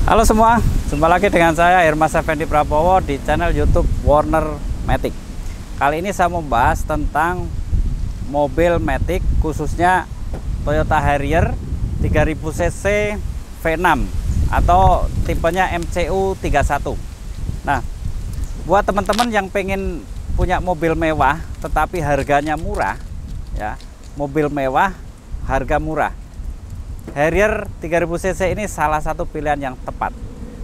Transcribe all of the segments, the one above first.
Halo semua, jumpa lagi dengan saya Hermas Effendi Prabowo di channel YouTube Warner Matic. Kali ini saya membahas tentang mobil Matic, khususnya Toyota Harrier 3000 cc V6 atau tipenya MCU 31. Nah, buat teman-teman yang pengen punya mobil mewah tetapi harganya murah, ya, mobil mewah harga murah, Harrier 3000 cc ini salah satu pilihan yang tepat.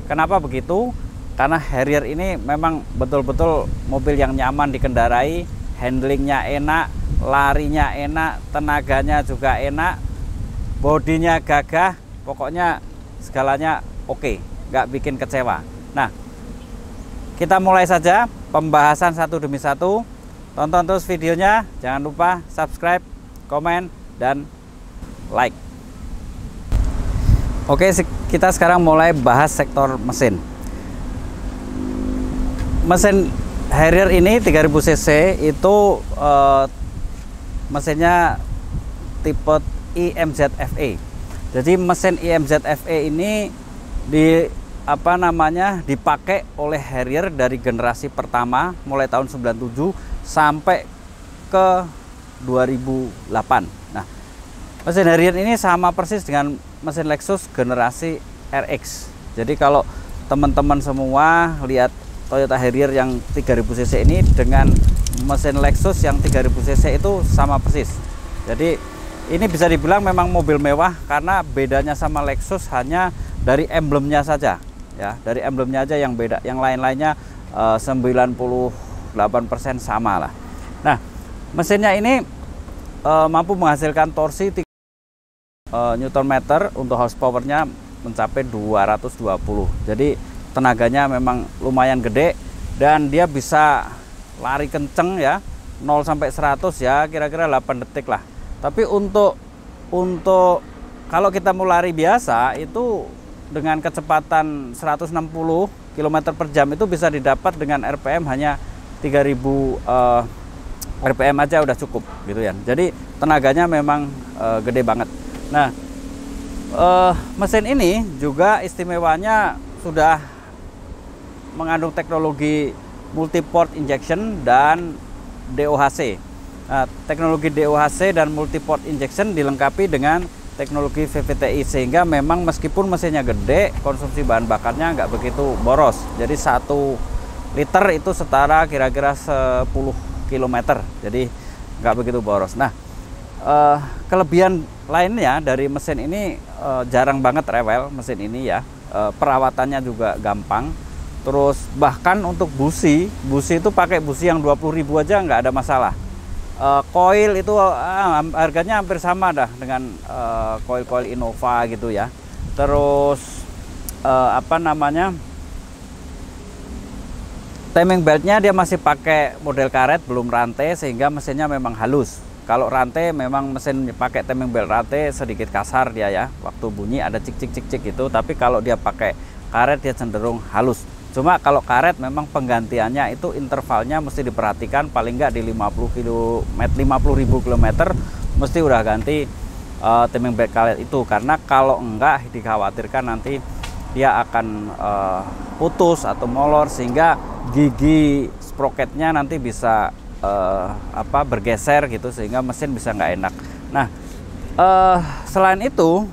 Kenapa begitu? Karena Harrier ini memang betul-betul mobil yang nyaman dikendarai, handlingnya enak, larinya enak, tenaganya juga enak, bodinya gagah, pokoknya segalanya oke, nggak bikin kecewa. Nah, kita mulai saja pembahasan satu demi satu. Tonton terus videonya, jangan lupa subscribe, komen, dan like. Oke, kita sekarang mulai bahas sektor mesin. Mesin Harrier ini 3000 cc itu mesinnya tipe IMZ FE. Jadi mesin IMZ FE ini dipakai oleh Harrier dari generasi pertama mulai tahun 97 sampai ke 2008. Nah, mesin Harrier ini sama persis dengan mesin Lexus generasi RX. Jadi kalau teman-teman semua lihat Toyota Harrier yang 3000 cc ini dengan mesin Lexus yang 3000 cc itu sama persis. Jadi ini bisa dibilang memang mobil mewah karena bedanya sama Lexus hanya dari emblemnya saja, ya, dari emblemnya aja yang beda. Yang lain-lainnya 98% sama lah. Nah, mesinnya ini mampu menghasilkan torsi Nm, untuk horsepowernya mencapai 220. Jadi tenaganya memang lumayan gede dan dia bisa lari kenceng, ya, 0 sampai 100 ya kira-kira 8 detik lah. Tapi untuk kalau kita mau lari biasa itu dengan kecepatan 160 km per jam itu bisa didapat dengan RPM hanya 3000 RPM aja udah cukup gitu ya. Jadi tenaganya memang gede banget. Nah, mesin ini juga istimewanya sudah mengandung teknologi multi-port injection dan DOHC. Nah, teknologi DOHC dan multi-port injection dilengkapi dengan teknologi VVTi sehingga memang meskipun mesinnya gede, konsumsi bahan bakarnya nggak begitu boros. Jadi 1 liter itu setara kira-kira 10 km. Jadi nggak begitu boros. Nah, kelebihan lainnya dari mesin ini jarang banget rewel mesin ini, ya. Perawatannya juga gampang. Terus bahkan untuk busi itu pakai busi yang 20.000 aja nggak ada masalah. Koil itu harganya hampir sama dah dengan koil-koil Innova gitu ya. Terus timing beltnya dia masih pakai model karet, belum rantai, sehingga mesinnya memang halus. Kalau rantai memang mesin pakai timing belt rantai sedikit kasar dia, ya, waktu bunyi ada cik cik cik cik gitu. Tapi kalau dia pakai karet dia cenderung halus. Cuma kalau karet memang penggantiannya itu intervalnya mesti diperhatikan, paling nggak di 50.000 km mesti udah ganti timing belt karet itu, karena kalau enggak dikhawatirkan nanti dia akan putus atau molor sehingga gigi sprocketnya nanti bisa bergeser gitu sehingga mesin bisa nggak enak. Nah, selain itu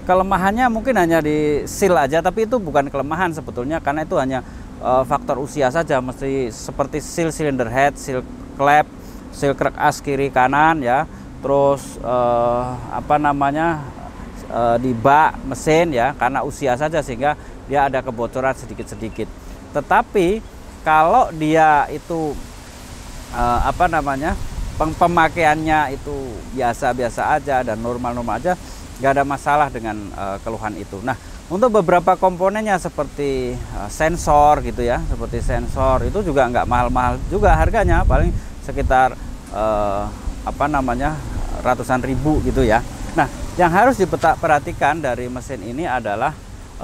kelemahannya mungkin hanya di seal aja, tapi itu bukan kelemahan sebetulnya karena itu hanya faktor usia saja. Mesti seperti seal cylinder head, seal clamp, seal crank as kiri kanan, ya. Terus di bak mesin, ya, karena usia saja sehingga dia ada kebocoran sedikit-sedikit. Tetapi kalau dia itu pemakaiannya itu biasa-biasa aja dan normal-normal aja, nggak ada masalah dengan keluhan itu. Nah, untuk beberapa komponennya seperti sensor gitu, ya, seperti sensor itu juga nggak mahal-mahal juga harganya, paling sekitar ratusan ribu gitu, ya. Nah, yang harus diperhatikan dari mesin ini adalah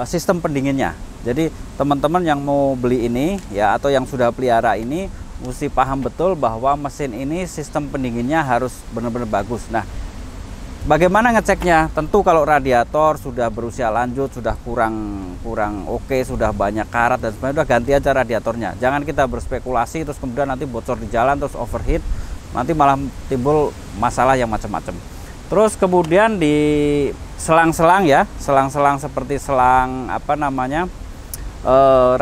sistem pendinginnya. Jadi teman-teman yang mau beli ini, ya, atau yang sudah pelihara ini mesti paham betul bahwa mesin ini sistem pendinginnya harus benar-benar bagus. Nah, bagaimana ngeceknya? Tentu kalau radiator sudah berusia lanjut, sudah kurang oke, sudah banyak karat dan sebagainya, udah ganti aja radiatornya. Jangan kita berspekulasi terus kemudian nanti bocor di jalan terus overheat, nanti malah timbul masalah yang macam-macam. Terus kemudian di selang-selang ya, selang-selang seperti selang apa namanya,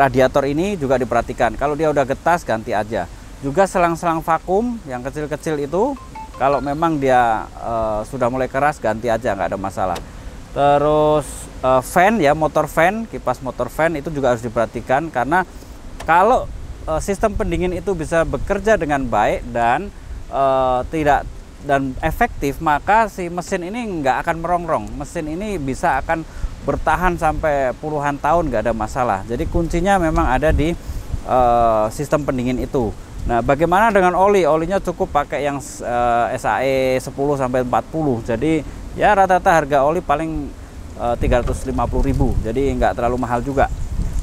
radiator ini juga diperhatikan. Kalau dia udah getas ganti aja. Juga selang-selang vakum yang kecil-kecil itu, kalau memang dia sudah mulai keras ganti aja, nggak ada masalah. Terus fan ya, motor fan, kipas motor fan itu juga harus diperhatikan, karena kalau sistem pendingin itu bisa bekerja dengan baik dan tidak dan efektif, maka si mesin ini nggak akan merongrong. Mesin ini bisa akan bertahan sampai puluhan tahun, nggak ada masalah. Jadi kuncinya memang ada di sistem pendingin itu. Nah, bagaimana dengan oli? Olinya cukup pakai yang SAE 10 sampai 40. Jadi ya rata-rata harga oli paling 350.000. Jadi nggak terlalu mahal juga.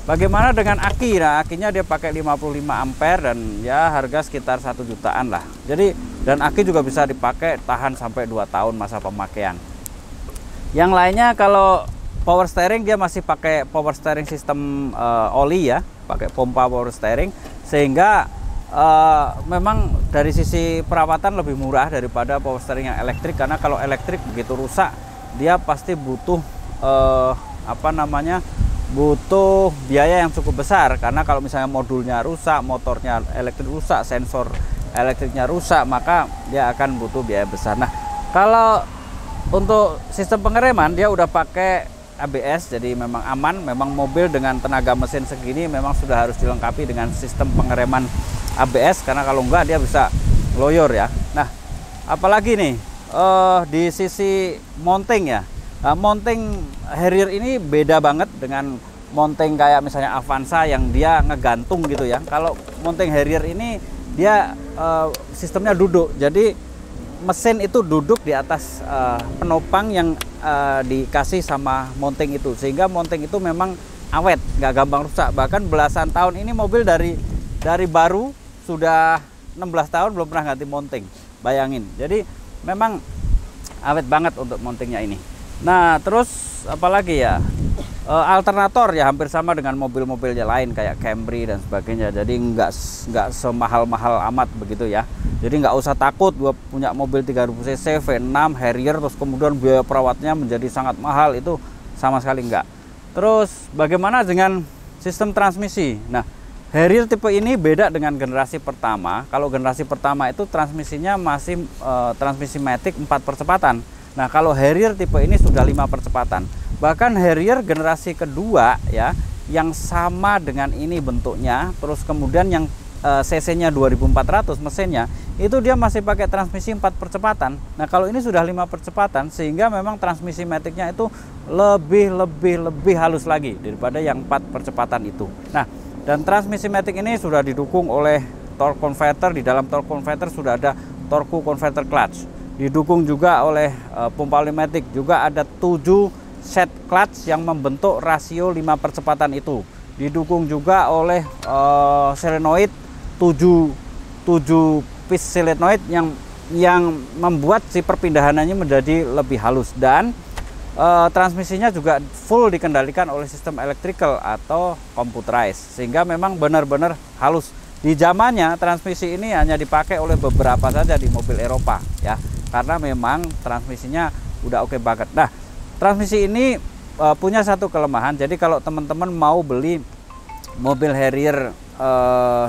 Bagaimana dengan aki? Nah, akinya dia pakai 55 ampere dan ya harga sekitar 1 jutaan lah. Jadi dan aki juga bisa dipakai tahan sampai 2 tahun masa pemakaian. Yang lainnya kalau power steering, dia masih pakai power steering sistem oli ya, pakai pompa power steering, sehingga memang dari sisi perawatan lebih murah daripada power steering yang elektrik, karena kalau elektrik begitu rusak dia pasti butuh apa namanya, butuh biaya yang cukup besar, karena kalau misalnya modulnya rusak, motornya elektrik rusak, sensor elektriknya rusak, maka dia akan butuh biaya besar. Nah, kalau untuk sistem pengereman dia udah pakai ABS, jadi memang aman. Memang mobil dengan tenaga mesin segini memang sudah harus dilengkapi dengan sistem pengereman ABS, karena kalau enggak dia bisa loyor ya. Nah, apalagi nih di sisi mounting ya. Nah, mounting Harrier ini beda banget dengan mounting kayak misalnya Avanza yang dia ngegantung gitu ya. Kalau mounting Harrier ini dia sistemnya duduk, jadi mesin itu duduk di atas penopang yang dikasih sama mounting itu, sehingga mounting itu memang awet, nggak gampang rusak. Bahkan belasan tahun ini mobil dari baru sudah 16 tahun belum pernah ganti mounting, bayangin. Jadi memang awet banget untuk mountingnya ini. Nah, terus apalagi ya, alternator ya hampir sama dengan mobil-mobilnya lain kayak Camry dan sebagainya. Jadi nggak semahal-mahal amat begitu ya. Jadi nggak usah takut gua punya mobil 3000 cc V6 Harrier terus kemudian biaya perawatnya menjadi sangat mahal, itu sama sekali enggak. Terus bagaimana dengan sistem transmisi? Nah, Harrier tipe ini beda dengan generasi pertama. Kalau generasi pertama itu transmisinya masih transmisi matic 4 percepatan. Nah, kalau Harrier tipe ini sudah 5 percepatan. Bahkan Harrier generasi kedua ya, yang sama dengan ini bentuknya, terus kemudian yang cc-nya 2400 mesinnya, itu dia masih pakai transmisi 4 percepatan. Nah, kalau ini sudah 5 percepatan, sehingga memang transmisi maticnya itu lebih halus lagi daripada yang 4 percepatan itu. Nah, dan transmisi matic ini sudah didukung oleh torque converter. Di dalam torque converter sudah ada torque converter clutch. Didukung juga oleh pompa oli matic, juga ada 7 set clutch yang membentuk rasio 5 percepatan itu. Didukung juga oleh solenoid 7 piece solenoid yang membuat si perpindahannya menjadi lebih halus, dan transmisinya juga full dikendalikan oleh sistem electrical atau computerized, sehingga memang benar-benar halus. Di zamannya transmisi ini hanya dipakai oleh beberapa saja di mobil Eropa ya, karena memang transmisinya udah oke banget. Nah, transmisi ini punya satu kelemahan. Jadi kalau teman-teman mau beli mobil Harrier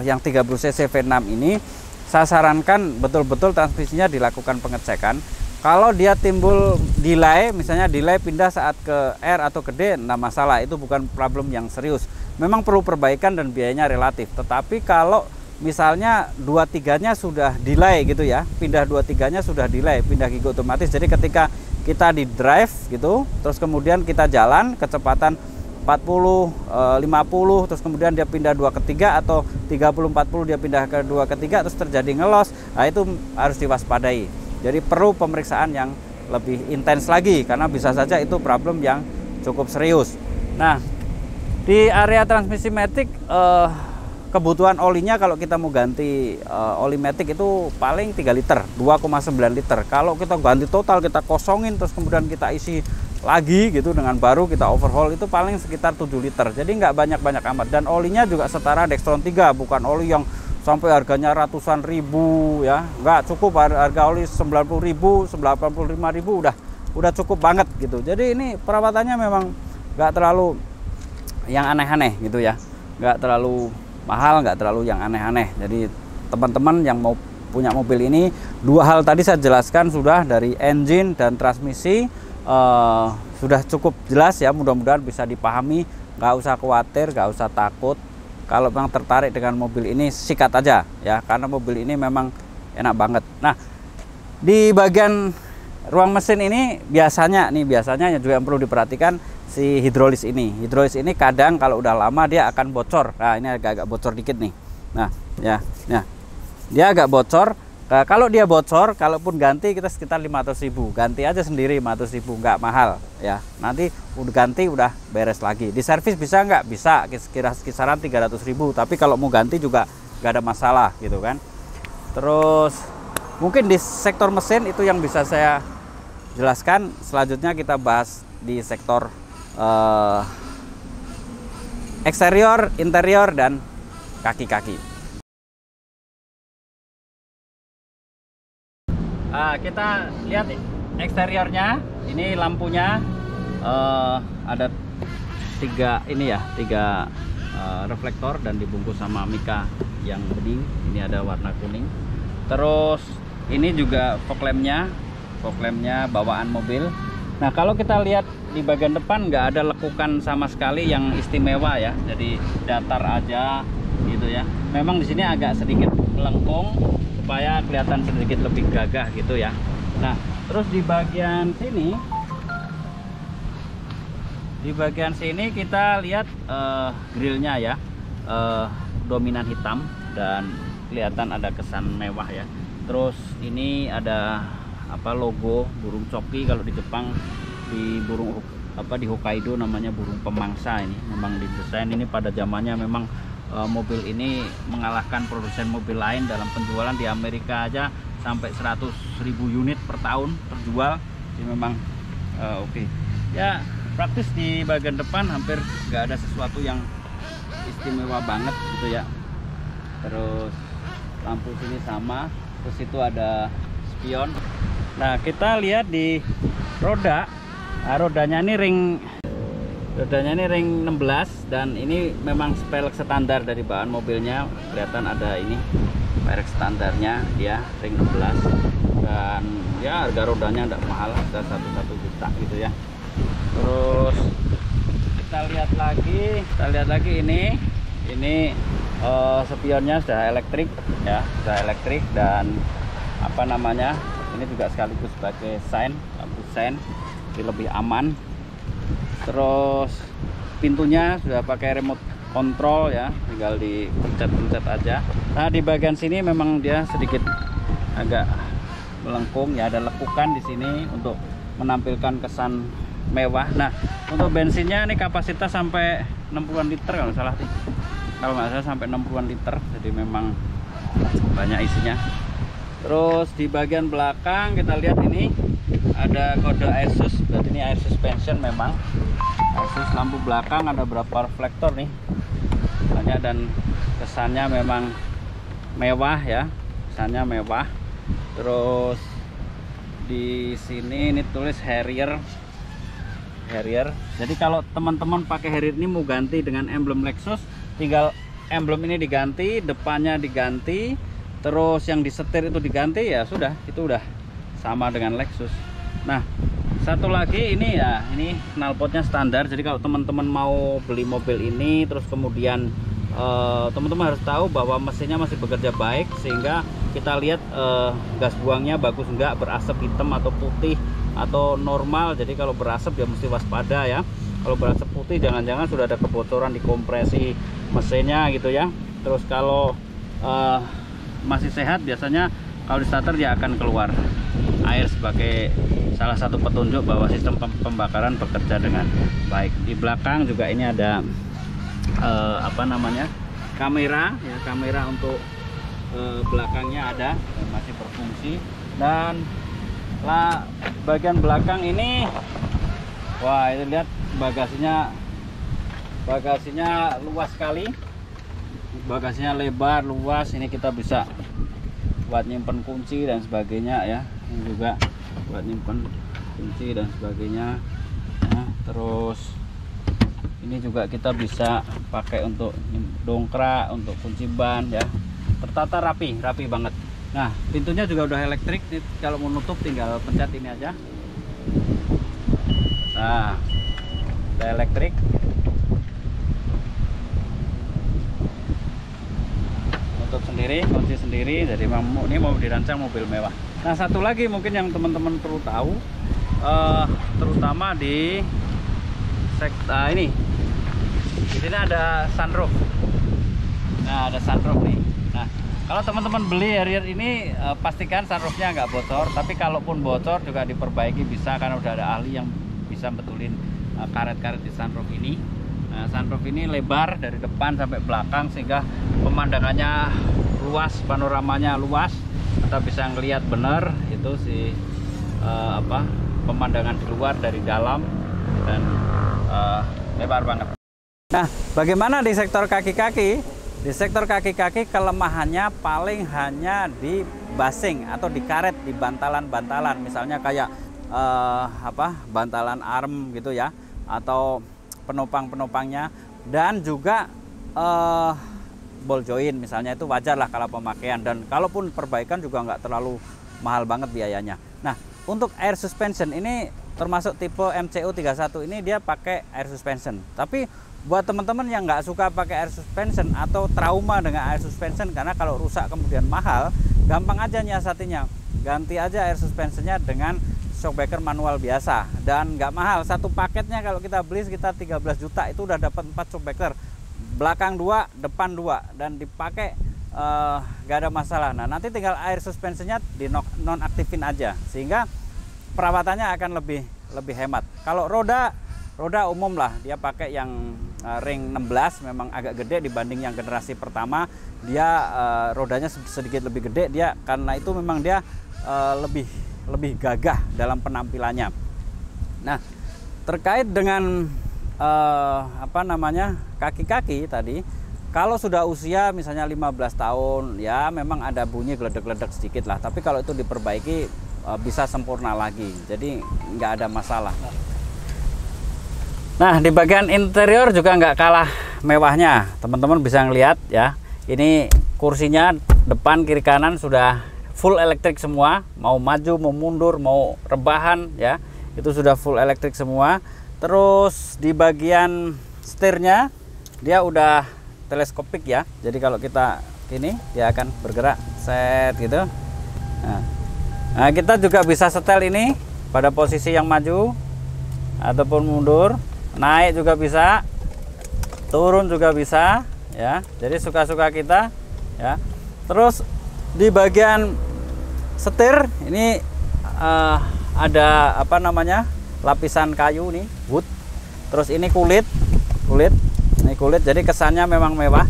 yang 30 cc V6 ini, saya sarankan betul-betul transmisinya dilakukan pengecekan. Kalau dia timbul delay, misalnya delay pindah saat ke R atau ke D, nah masalah, itu bukan problem yang serius. Memang perlu perbaikan dan biayanya relatif. Tetapi kalau misalnya 2-3-nya sudah delay gitu ya, pindah 2-3-nya sudah delay, pindah gigi otomatis. Jadi ketika kita di drive gitu, terus kemudian kita jalan kecepatan 40, 50, terus kemudian dia pindah 2 ke 3 atau 30, 40 dia pindah ke 2 ke 3 terus terjadi ngelos, nah itu harus diwaspadai. Jadi perlu pemeriksaan yang lebih intens lagi, karena bisa saja itu problem yang cukup serius. Nah, di area transmisi matic kebutuhan olinya kalau kita mau ganti oli matic itu paling 3 liter, 2,9 liter. Kalau kita ganti total, kita kosongin terus kemudian kita isi lagi gitu dengan baru kita overhaul, itu paling sekitar 7 liter. Jadi nggak banyak-banyak amat. Dan olinya juga setara Dextron 3, bukan oli yang sampai harganya ratusan ribu ya. Nggak, cukup harga oli 90.000, 85.000 udah cukup banget gitu. Jadi ini perawatannya memang nggak terlalu yang aneh-aneh gitu ya. Nggak terlalu mahal, nggak terlalu yang aneh-aneh. Jadi teman-teman yang mau punya mobil ini, dua hal tadi saya jelaskan sudah, dari engine dan transmisi sudah cukup jelas ya. Mudah-mudahan bisa dipahami, nggak usah khawatir, nggak usah takut. Kalau memang tertarik dengan mobil ini, sikat aja ya, karena mobil ini memang enak banget. Nah, di bagian ruang mesin ini biasanya juga yang perlu diperhatikan, si hidrolis ini. Hidrolis ini kadang kalau udah lama dia akan bocor. Nah, ini agak bocor dikit nih. Nah, ya. Nah, dia agak bocor. Nah, kalau dia bocor, kalaupun ganti kita sekitar 500.000. Ganti aja sendiri 500.000, nggak mahal ya. Nanti udah ganti udah beres lagi. Di servis bisa nggak? Bisa, kisaran 300.000. Tapi kalau mau ganti juga nggak ada masalah gitu kan. Terus mungkin di sektor mesin itu yang bisa saya jelaskan. Selanjutnya kita bahas di sektor eksterior, interior, dan kaki-kaki. Kita lihat eksteriornya. Ini lampunya ada tiga reflektor dan dibungkus sama mika yang bening. Ini ada warna kuning. Terus ini juga fog lampnya bawaan mobil. Nah, kalau kita lihat di bagian depan nggak ada lekukan sama sekali yang istimewa ya. Jadi datar aja gitu ya. Memang di sini agak sedikit melengkung supaya kelihatan sedikit lebih gagah gitu ya. Nah, terus di bagian sini kita lihat grillnya ya, dominan hitam dan kelihatan ada kesan mewah ya. Terus ini ada logo burung coki. Kalau di Jepang di Hokkaido namanya burung pemangsa. Ini memang didesain ini pada zamannya. Memang mobil ini mengalahkan produsen mobil lain dalam penjualan. Di Amerika aja sampai 100.000 unit per tahun terjual. Jadi memang oke. Ya, praktis di bagian depan hampir nggak ada sesuatu yang istimewa banget gitu ya. Terus lampu sini sama. Terus itu ada spion. Nah, kita lihat di roda. Nah, rodanya ini ring 16 dan ini memang spek standar dari bahan mobilnya. Kelihatan ada ini merek standarnya, dia ring 16 dan ya harga rodanya tidak mahal, ada 1 juta gitu ya. Terus kita lihat lagi ini spionnya sudah elektrik ya, dan ini juga sekaligus sebagai lampu sein, jadi lebih aman. Terus pintunya sudah pakai remote control ya, tinggal dipencet-pencet aja. Nah, di bagian sini memang dia sedikit agak melengkung ya, ada lekukan di sini untuk menampilkan kesan mewah. Nah, untuk bensinnya ini kapasitas sampai 60-an liter kalau nggak salah sampai 60-an liter, jadi memang banyak isinya. Terus di bagian belakang kita lihat ini ada kode ASUS, berarti ini air suspension memang. ASUS lampu belakang ada berapa reflektor nih banyak, dan kesannya memang mewah ya, kesannya mewah. Terus di sini ini tulis Harrier. Jadi kalau teman-teman pakai Harrier ini mau ganti dengan emblem Lexus, tinggal emblem ini diganti, depannya diganti, terus yang disetir itu diganti, ya sudah, itu udah sama dengan Lexus. Nah, satu lagi ini ya, ini knalpotnya standar. Jadi kalau teman-teman mau beli mobil ini, terus kemudian teman-teman harus tahu bahwa mesinnya masih bekerja baik, sehingga kita lihat gas buangnya bagus enggak, berasap hitam atau putih atau normal. Jadi kalau berasap ya mesti waspada ya. Kalau berasap putih jangan-jangan sudah ada kebocoran di kompresi mesinnya gitu ya. Terus kalau masih sehat, biasanya kalau di starter dia akan keluar air sebagai salah satu petunjuk bahwa sistem pembakaran bekerja dengan baik. Di belakang juga ini ada kamera ya, kamera untuk belakangnya ada dan masih berfungsi. Dan bagian belakang ini, wah itu lihat bagasinya luas sekali, bagasinya lebar luas. Ini kita bisa buat nyimpen kunci dan sebagainya ya, ini juga buat nyimpen kunci dan sebagainya. Nah, terus ini juga kita bisa pakai untuk dongkrak, untuk kunci ban ya, tertata rapi banget. Nah, pintunya juga udah elektrik. Kalau mau nutup tinggal pencet ini aja. Nah, udah elektrik. Nutup sendiri, kunci sendiri. Jadi ini mau dirancang mobil mewah. Nah, satu lagi mungkin yang teman-teman perlu tahu, terutama di ini. Di sini ada sunroof. Nah, ada sunroof nih. Nah, kalau teman-teman beli Harrier ini pastikan sunroofnya nggak bocor. Tapi kalaupun bocor juga diperbaiki bisa, karena udah ada ahli yang bisa betulin karet-karet di sunroof ini. Nah, sunroof ini lebar dari depan sampai belakang sehingga pemandangannya luas, panoramanya luas. Kita bisa ngelihat bener itu pemandangan di luar dari dalam, dan lebar banget. Nah, bagaimana di sektor kaki-kaki? Di sektor kaki-kaki kelemahannya paling hanya di basing atau di karet, di bantalan-bantalan, misalnya kayak bantalan arm gitu ya, atau penopang-penopangnya, dan juga ball joint misalnya, itu wajar lah kalau pemakaian, dan kalaupun perbaikan juga nggak terlalu mahal banget biayanya. Nah, untuk air suspension ini termasuk tipe MCU31 ini dia pakai air suspension. Tapi buat teman-teman yang nggak suka pakai air suspension atau trauma dengan air suspension karena kalau rusak kemudian mahal, gampang aja nyiasatinya. Ganti aja air suspensionnya dengan shockbreaker manual biasa, dan nggak mahal. Satu paketnya kalau kita beli sekitar 13 juta itu udah dapat 4 shockbreaker, belakang 2, depan 2, dan dipakai nggak ada masalah. Nah, nanti tinggal air suspensionnya di nonaktifin aja sehingga perawatannya akan lebih hemat. Kalau roda umum lah, dia pakai yang ring 16, memang agak gede dibanding yang generasi pertama. Dia rodanya sedikit lebih gede dia, karena itu memang dia lebih gagah dalam penampilannya. Nah, terkait dengan kaki-kaki tadi, kalau sudah usia misalnya 15 tahun ya memang ada bunyi geledek-geledek sedikit lah, tapi kalau itu diperbaiki bisa sempurna lagi, jadi nggak ada masalah. Nah, di bagian interior juga nggak kalah mewahnya, teman-teman bisa ngelihat ya, ini kursinya depan kiri kanan sudah full elektrik semua, mau maju mau mundur mau rebahan ya, itu sudah full elektrik semua. Terus di bagian setirnya dia udah teleskopik ya, jadi kalau kita ini dia akan bergerak set gitu. Nah, kita juga bisa setel ini pada posisi yang maju ataupun mundur, naik juga bisa, turun juga bisa ya, jadi suka-suka kita ya. Terus di bagian setir ini ada lapisan kayu nih, wood. Terus ini kulit, ini kulit, jadi kesannya memang mewah.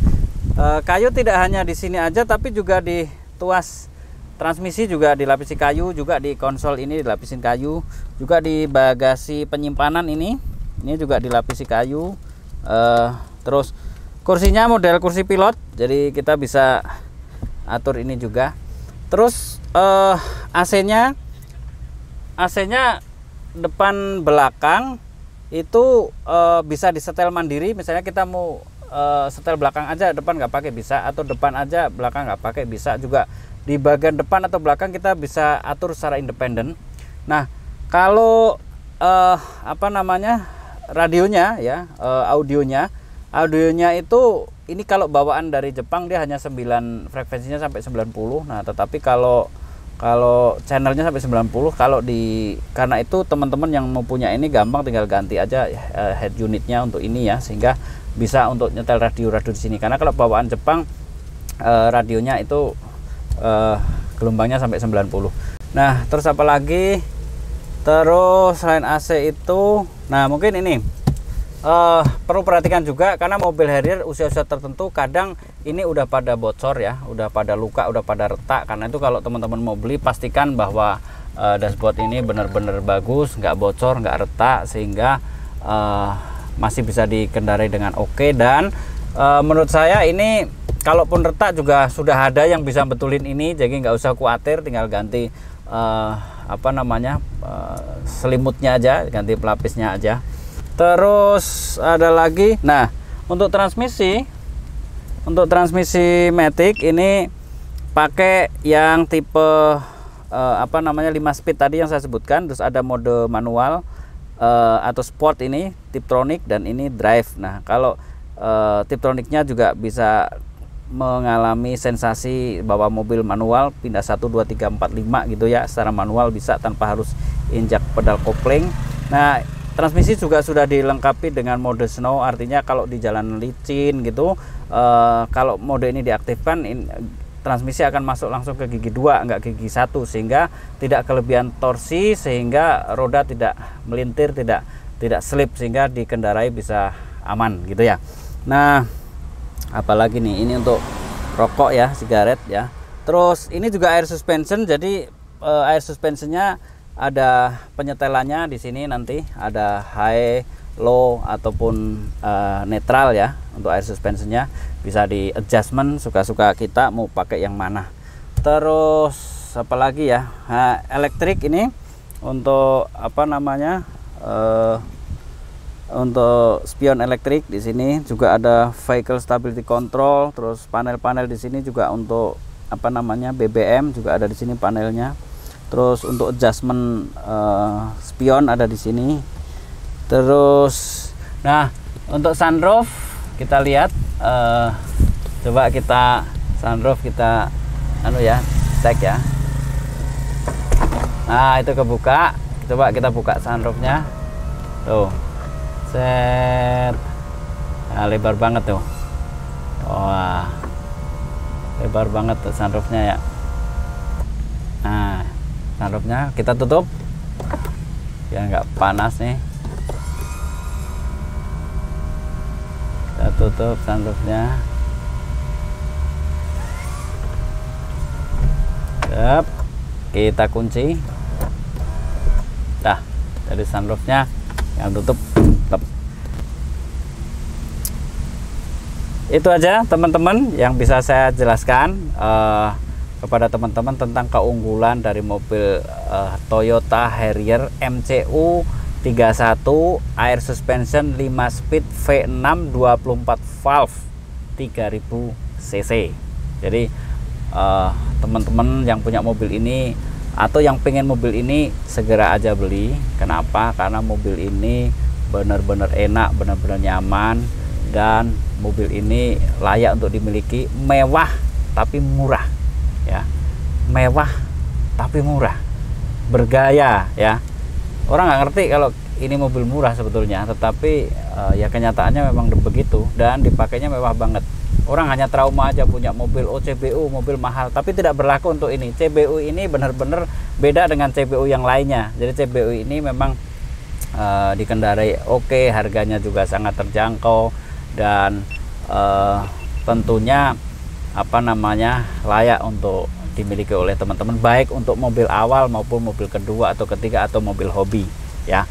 Kayu tidak hanya di sini aja, tapi juga di tuas transmisi juga dilapisi kayu, juga di konsol ini dilapisin kayu, juga di bagasi penyimpanan ini juga dilapisi kayu. Terus kursinya model kursi pilot, jadi kita bisa atur ini juga. Terus AC-nya depan belakang itu bisa disetel mandiri, misalnya kita mau setel belakang aja depan nggak pakai bisa, atau depan aja belakang nggak pakai bisa juga. Di bagian depan atau belakang kita bisa atur secara independen. Nah, kalau radionya ya, audionya itu ini kalau bawaan dari Jepang dia hanya 9 frekuensinya sampai 90. Nah, tetapi kalau channelnya sampai 90, karena itu teman-teman yang mau punya ini gampang tinggal ganti aja head unitnya untuk ini ya, sehingga bisa untuk nyetel radio di sini. Karena kalau bawaan Jepang radionya itu gelombangnya sampai 90. Nah, terus apa lagi? Terus selain AC itu, nah mungkin ini perlu perhatikan juga karena mobil Harrier usia-usia tertentu kadang ini udah pada bocor ya, udah pada luka, udah pada retak. Karena itu kalau teman-teman mau beli pastikan bahwa dashboard ini benar-benar bagus, nggak bocor, nggak retak, sehingga masih bisa dikendarai dengan oke. Dan menurut saya ini kalaupun retak juga sudah ada yang bisa betulin ini, jadi nggak usah khawatir, tinggal ganti selimutnya aja, ganti pelapisnya aja. Terus ada lagi, nah untuk transmisi Matic ini pakai yang tipe 5 speed tadi yang saya sebutkan. Terus ada mode manual atau sport, ini Tiptronic, dan ini drive. Nah kalau Tiptronicnya juga bisa mengalami sensasi bahwa mobil manual pindah 1, 2, 3, 4, 5 gitu ya, secara manual bisa tanpa harus injak pedal kopling. Nah transmisi juga sudah dilengkapi dengan mode snow, artinya kalau di jalan licin gitu, kalau mode ini diaktifkan, transmisi akan masuk langsung ke gigi 2, enggak gigi 1, sehingga tidak kelebihan torsi, sehingga roda tidak melintir, tidak slip, sehingga dikendarai bisa aman gitu ya. Nah apalagi nih, ini untuk rokok ya, sigaret ya. Terus ini juga air suspension, jadi air suspensionnya ada penyetelannya di sini, nanti ada high, low ataupun netral ya. Untuk air suspensionnya bisa di adjustment suka-suka kita mau pakai yang mana. Terus apalagi ya, nah, elektrik ini untuk untuk spion elektrik. Di sini juga ada vehicle stability control. Terus panel-panel di sini juga untuk BBM juga ada di sini panelnya. Terus untuk adjustment spion ada di sini. Terus nah untuk sunroof kita lihat, coba kita sunroof kita cek ya. Nah itu kebuka, coba kita buka sunroofnya tuh, set. Nah, lebar banget tuh. Wah lebar banget tuh sunroofnya ya. Nah sunroofnya kita tutup ya, nggak panas nih. Kita tutup sunroofnya. Yep. Kita kunci. Dah, dari sunroofnya yang tutup. Itu aja teman-teman yang bisa saya jelaskan kepada teman-teman tentang keunggulan dari mobil Toyota Harrier MCU 31 air suspension 5 speed V6 24 valve 3000 cc. Jadi teman-teman yang punya mobil ini atau yang pengen mobil ini segera aja beli. Kenapa? Karena mobil ini benar-benar enak, benar-benar nyaman, dan mobil ini layak untuk dimiliki. Mewah tapi murah ya, mewah tapi murah, bergaya ya. Orang nggak ngerti kalau ini mobil murah sebetulnya, tetapi ya kenyataannya memang begitu, dan dipakainya mewah banget. Orang hanya trauma aja punya mobil CBU, mobil mahal, tapi tidak berlaku untuk ini. CBU ini benar-benar beda dengan CBU yang lainnya. Jadi CBU ini memang dikendarai oke, harganya juga sangat terjangkau, dan tentunya layak untuk dimiliki oleh teman-teman, baik untuk mobil awal maupun mobil kedua atau ketiga atau mobil hobi ya.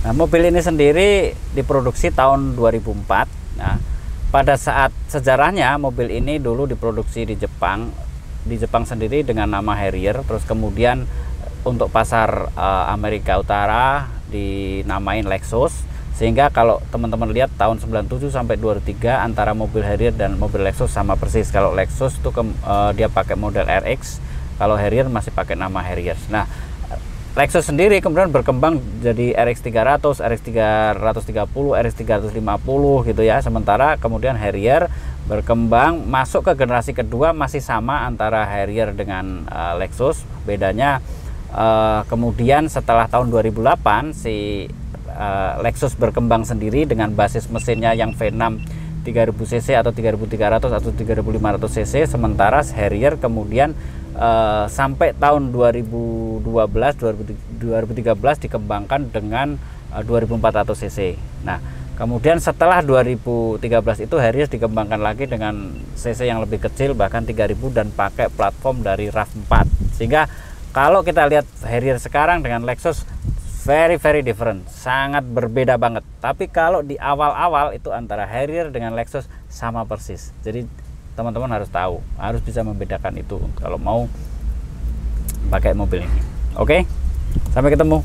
Nah, mobil ini sendiri diproduksi tahun 2004. Nah, pada saat sejarahnya mobil ini dulu diproduksi di Jepang sendiri dengan nama Harrier. Terus kemudian untuk pasar Amerika Utara dinamain Lexus. Sehingga kalau teman-teman lihat tahun 97 sampai 2003 antara mobil Harrier dan mobil Lexus sama persis. Kalau Lexus itu dia pakai model RX, kalau Harrier masih pakai nama Harrier. Nah, Lexus sendiri kemudian berkembang jadi RX 300, RX 330, RX 350 gitu ya. Sementara kemudian Harrier berkembang masuk ke generasi kedua, masih sama antara Harrier dengan Lexus. Bedanya kemudian setelah tahun 2008 si Lexus berkembang sendiri dengan basis mesinnya yang V6 3000 cc atau 3300 atau 3500 cc. Sementara Harrier kemudian sampai tahun 2012 2013 dikembangkan dengan 2400 cc. Nah, Kemudian setelah 2013 itu Harrier dikembangkan lagi dengan cc yang lebih kecil, bahkan 3000, dan pakai platform dari RAV4. Sehingga kalau kita lihat Harrier sekarang dengan Lexus, very different, sangat berbeda banget. Tapi kalau di awal-awal itu antara Harrier dengan Lexus sama persis. Jadi teman-teman harus tahu, harus bisa membedakan itu kalau mau pakai mobil ini. Oke, sampai ketemu.